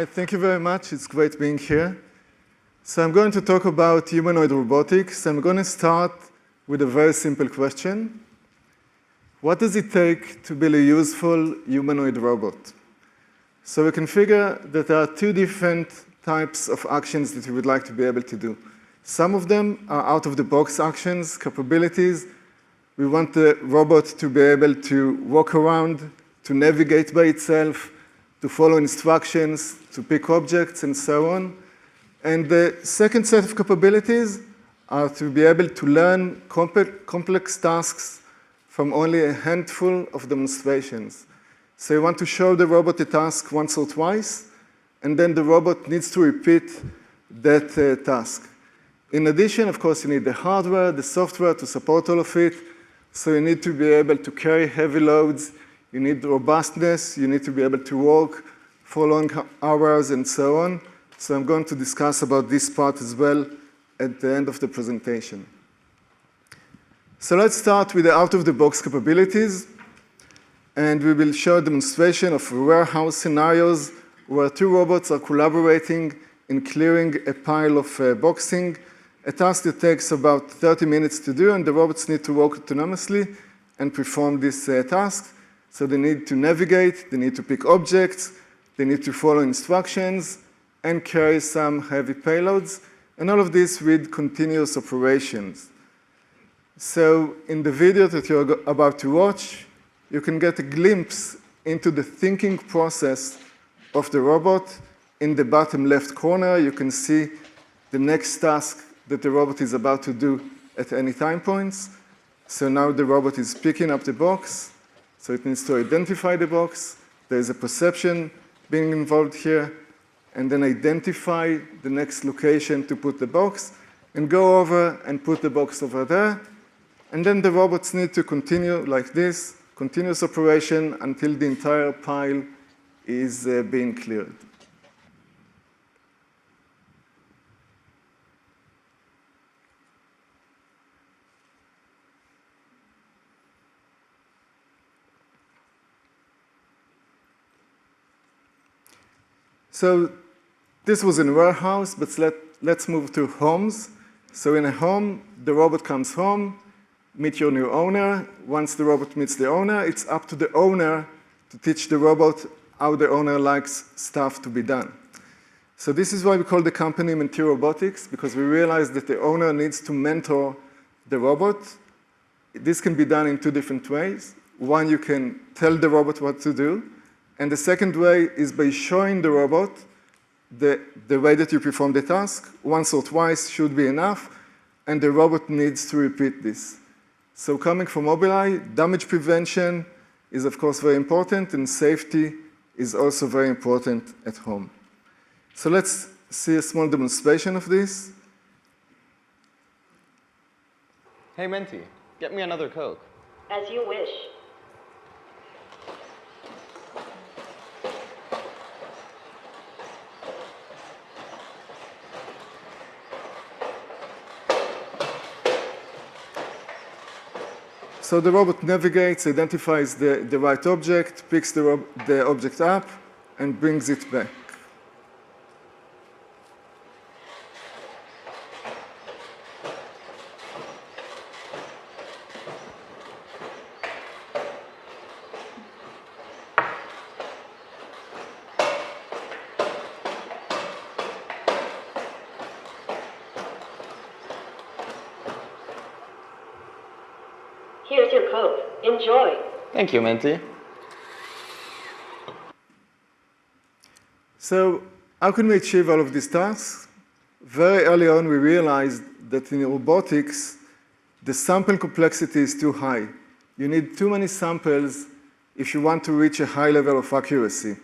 Thank you very much. It's great being here. So I'm going to talk about humanoid robotics. I'm going to start with a very simple question. What does it take to build a useful humanoid robot? So we can figure that there are two different types of actions that we would like to be able to do. Some of them are out-of-the-box actions, capabilities. We want the robot to be able to walk around, to navigate by itself, to follow instructions, to pick objects, and so on. And the second set of capabilities are to be able to learn complex tasks from only a handful of demonstrations. So you want to show the robot a task once or twice, and then the robot needs to repeat that task. In addition, of course, you need the hardware, the software to support all of it. So you need to be able to carry heavy loads. You need robustness. You need to be able to walk for long hours and so on. So I'm going to discuss about this part as well at the end of the presentation. So let's start with the out-of-the-box capabilities. And we will show a demonstration of warehouse scenarios where two robots are collaborating in clearing a pile of boxing, a task that takes about 30 minutes to do, and the robots need to walk autonomously and perform this task. So they need to navigate, they need to pick objects, they need to follow instructions, and carry some heavy payloads, and all of this with continuous operations. So in the video that you're about to watch, you can get a glimpse into the thinking process of the robot. In the bottom left corner, you can see the next task that the robot is about to do at any time points. So now the robot is picking up the box. So it needs to identify the box. There is a perception being involved here, and then identify the next location to put the box, and go over and put the box over there. And then the robots need to continue like this, continuous operation until the entire pile is being cleared. So this was in a warehouse, but let's move to homes. So in a home, the robot comes home, meet your new owner. Once the robot meets the owner, it's up to the owner to teach the robot how the owner likes stuff to be done. So this is why we call the company Mentee Robotics, because we realize that the owner needs to mentor the robot. This can be done in two different ways. One, you can tell the robot what to do. And the second way is by showing the robot the way that you perform the task. Once or twice should be enough, and the robot needs to repeat this. So coming from Mobileye, damage prevention is, of course, very important, and safety is also very important at home. So let's see a small demonstration of this. Hey, Mentee, get me another Coke. As you wish. So the robot navigates, identifies the right object, picks the object up, and brings it back. Here's your Coke. Enjoy. Thank you, Mentee. So how can we achieve all of these tasks? Very early on, we realized that in robotics, the sample complexity is too high. You need too many samples if you want to reach a high level of accuracy.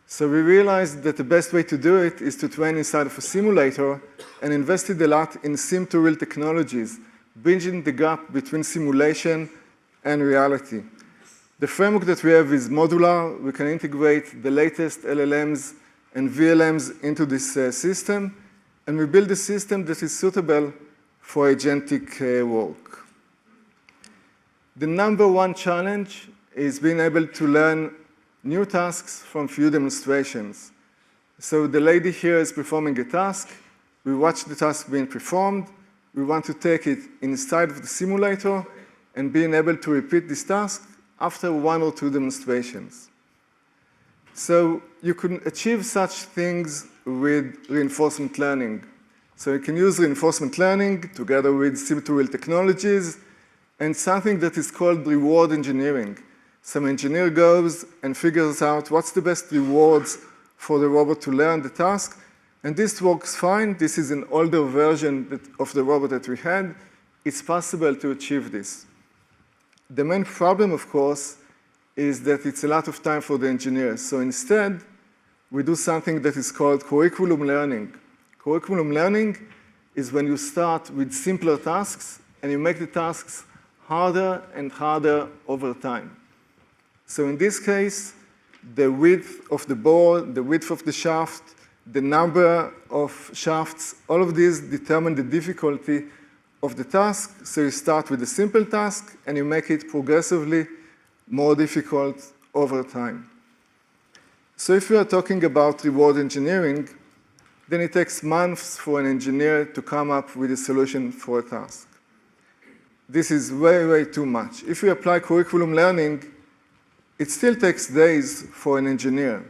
So we realized that the best way to do it is to train inside of a simulator and invested a lot in sim-to-real technologies, bridging the gap between simulation and reality. The framework that we have is modular. We can integrate the latest LLMs and VLMs into this system, and we build a system that is suitable for agentic work. The number one challenge is being able to learn new tasks from few demonstrations. So the lady here is performing a task. We watch the task being performed. We want to take it inside of the simulator and being able to repeat this task after 1 or 2 demonstrations. So you can achieve such things with reinforcement learning. So you can use reinforcement learning together with sim-to-real technologies and something that is called reward engineering. Some engineer goes and figures out what's the best rewards for the robot to learn the task, and this works fine. This is an older version of the robot that we had. It's possible to achieve this. The main problem, of course, is that it's a lot of time for the engineers. So instead, we do something that is called curriculum learning. Curriculum learning is when you start with simpler tasks and you make the tasks harder and harder over time. So in this case, the width of the board, the width of the shaft, the number of shafts, all of these determine the difficulty of the task. So you start with a simple task and you make it progressively more difficult over time. So if we are talking about reward engineering, then it takes months for an engineer to come up with a solution for a task. This is way, way too much. If we apply curriculum learning, it still takes days for an engineer.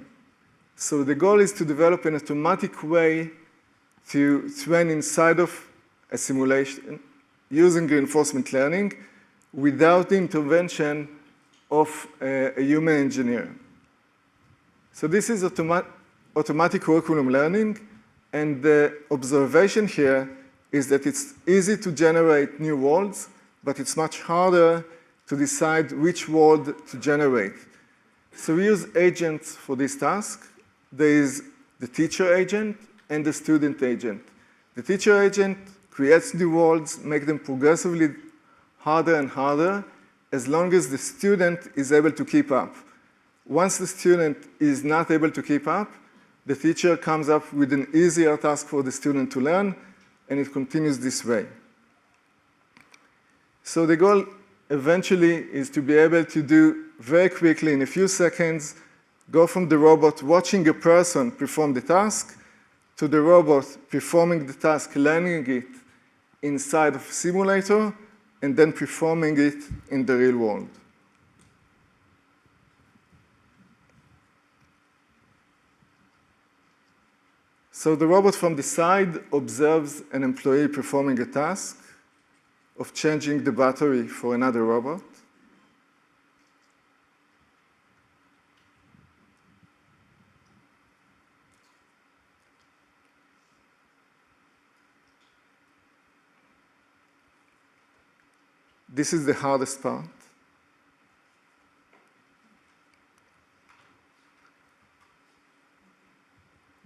So the goal is to develop an automatic way to train inside of a simulation using reinforcement learning without the intervention of a human engineer. So this is automatic curriculum learning, and the observation here is that it's easy to generate new worlds, but it's much harder to decide which world to generate. So we use agents for this task. There is the teacher agent and the student agent. The teacher agent creates new worlds, make them progressively harder and harder, as long as the student is able to keep up. Once the student is not able to keep up, the teacher comes up with an easier task for the student to learn, and it continues this way. So the goal eventually is to be able to do very quickly, in a few seconds, go from the robot watching a person perform the task to the robot performing the task, learning it inside of a simulator, and then performing it in the real world. So the robot from the side observes an employee performing a task of changing the battery for another robot. This is the hardest part.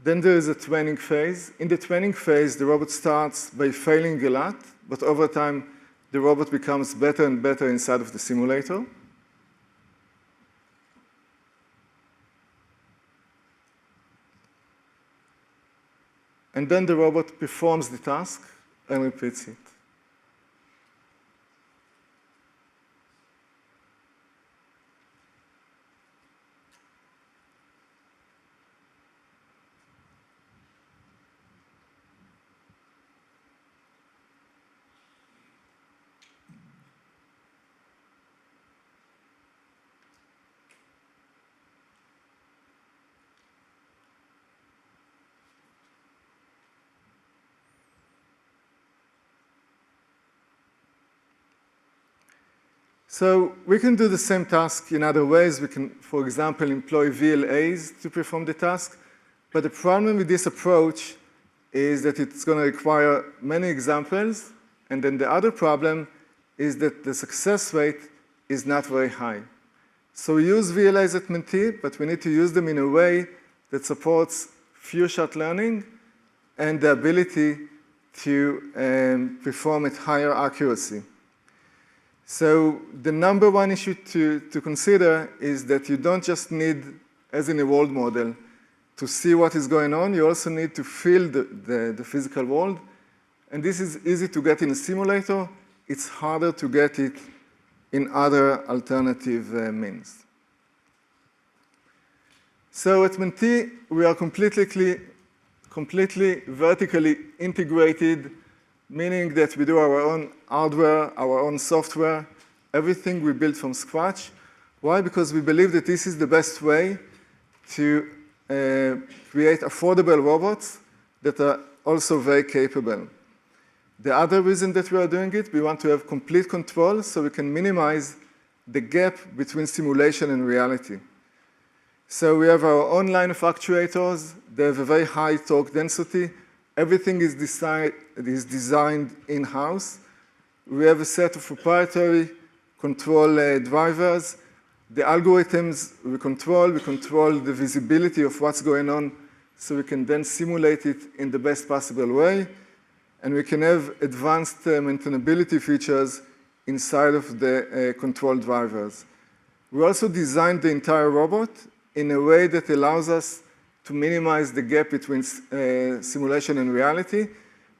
Then there is a training phase. In the training phase, the robot starts by failing a lot, but over time, the robot becomes better and better inside of the simulator. And then the robot performs the task and repeats it. So we can do the same task in other ways. We can, for example, employ VLAs to perform the task. But the problem with this approach is that it's going to require many examples. And then the other problem is that the success rate is not very high. So we use VLAs at Mentee, but we need to use them in a way that supports few-shot learning and the ability to perform at higher accuracy. So the number one issue to consider is that you don't just need, as in a world model, to see what is going on. You also need to feel the physical world. And this is easy to get in a simulator. It's harder to get it in other alternative means. So at Mentee, we are completely vertically integrated, meaning that we do our own hardware, our own software, everything we build from scratch. Why? Because we believe that this is the best way to create affordable robots that are also very capable. The other reason that we are doing it, we want to have complete control so we can minimize the gap between simulation and reality. So we have our own line of actuators. They have a very high torque density. Everything is designed in-house. We have a set of proprietary control drivers. The algorithms we control the visibility of what's going on so we can then simulate it in the best possible way. And we can have advanced maintainability features inside of the control drivers. We also designed the entire robot in a way that allows us to minimize the gap between simulation and reality.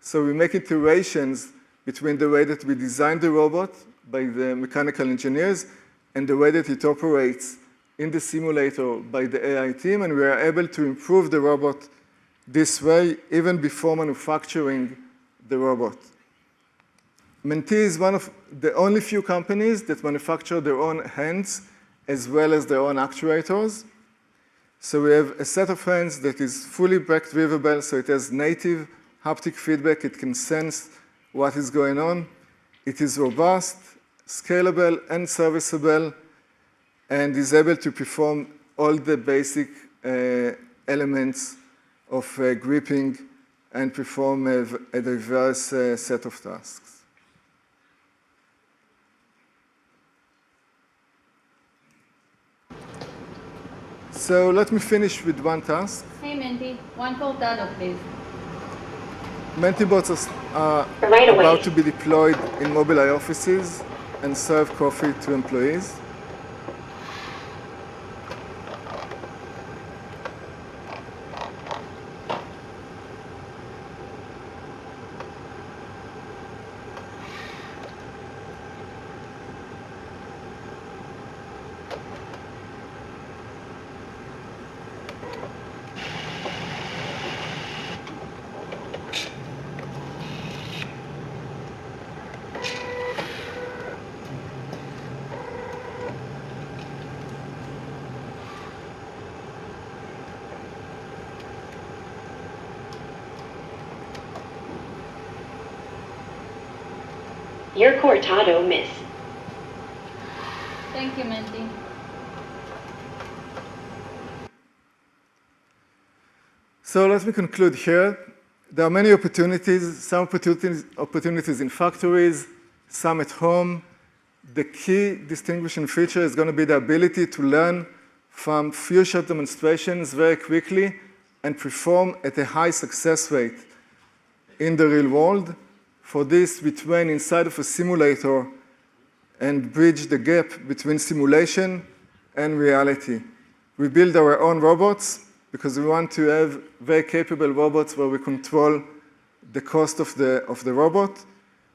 So we make iterations between the way that we design the robot by the mechanical engineers and the way that it operates in the simulator by the AI team, and we are able to improve the robot this way even before manufacturing the robot. Mentee is one of the only few companies that manufacture their own hands as well as their own actuators. So we have a set of hands that is fully back-drivable, so it has native haptic feedback. It can sense what is going on. It is robust, scalable, and serviceable, and is able to perform all the basic elements of gripping and perform a diverse set of tasks. So let me finish with one task. Hey, Mentee, one cortado, please. Mentee bots are Right away. about to be deployed in Mobileye offices and serve coffee to employees. Your cortado, miss. Thank you, Mentee. So let me conclude here. There are many opportunities, some opportunities in factories, some at home. The key distinguishing feature is going to be the ability to learn from few shot demonstrations very quickly and perform at a high success rate in the real world. For this, we train inside of a simulator and bridge the gap between simulation and reality. We build our own robots because we want to have very capable robots where we control the cost of the robot.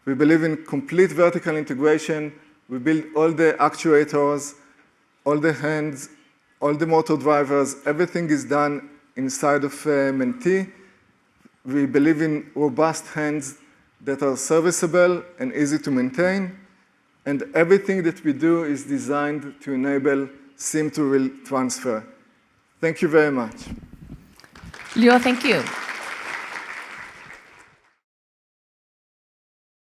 We believe in complete vertical integration. We build all the actuators, all the hands, all the motor drivers. Everything is done inside of Mentee. We believe in robust hands that are serviceable and easy to maintain. And everything that we do is designed to enable sim-to-real transfer. Thank you very much. Lior, thank you.